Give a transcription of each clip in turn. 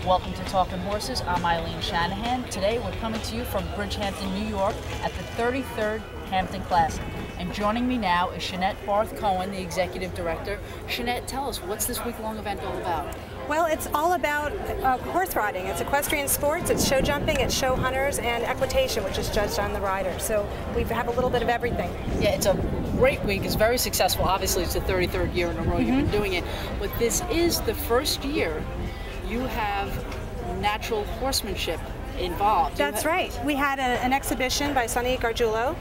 Welcome to Talkin Horses. I'm Eileen Shanahan. Today we're coming to you from Bridgehampton, New York at the 33rd Hampton Classic. And joining me now is Shanette Barth-Cohen, the Executive Director. Shanette, tell us, what's this week-long event all about? Well, it's all about horse riding. It's equestrian sports, it's show jumping, it's show hunters, and equitation, which is judged on the rider. So we have a little bit of everything. Yeah, it's a great week. It's very successful. Obviously, it's the 33rd year in a row you've been doing it. But this is the first year you have natural horsemanship involved. That's right. We had an exhibition by Sonny Garguilo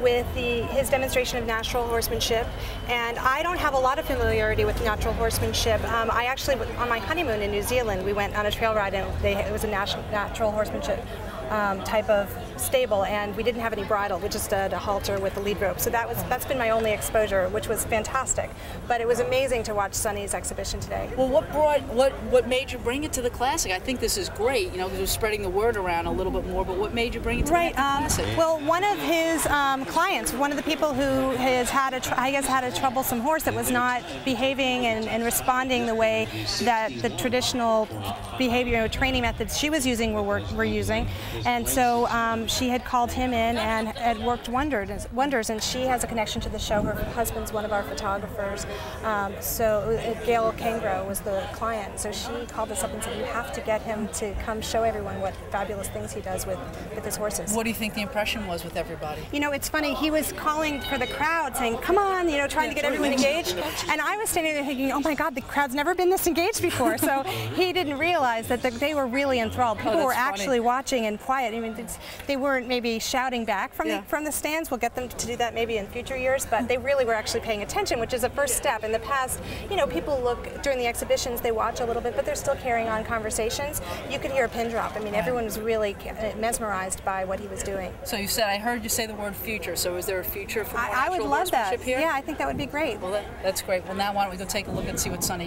with his demonstration of natural horsemanship, and I don't have a lot of familiarity with natural horsemanship. I actually, on my honeymoon in New Zealand, we went on a trail ride, and it was a natural horsemanship type of stable, and we didn't have any bridle. We just had a halter with a lead rope. So that's been my only exposure, which was fantastic. But it was amazing to watch Sonny's exhibition today. Well, what made you bring it to the Classic? I think this is great, you know, because we're spreading the word around a little bit more, but what made you bring it to the Classic? Well, one of his clients, one of the people who has had a troublesome horse that was not behaving and responding the way that the traditional behavior training methods she was using were using, and so she had called him in and had worked wonders, and she has a connection to the show. Her husband's one of our photographers, so Gail Kangro was the client, so she called us up and said, you have to get him to come show everyone what fabulous things he does with his horses. What do you think the impression was with everybody? You know, it's funny, he was calling for the crowd, saying, come on, you know, trying to get everyone engaged, and I was standing there thinking, oh my God, the crowd's never been this engaged before, so he didn't realize that they were really enthralled. People were actually watching and quiet. I mean, they weren't maybe shouting back from the stands. We'll get them to do that maybe in future years, but they really were actually paying attention, which is a first step. In the past, you know, people look during the exhibitions, they watch a little bit, but they're still carrying on conversations. You could hear a pin drop. I mean, everyone was really mesmerized by what he was doing. So you said, I heard you say the word future, so is there a future for more I would natural love that. horsemanship here? Yeah, I think that would be great. Well, that's great. Well, now why don't we go take a look and see what Sonny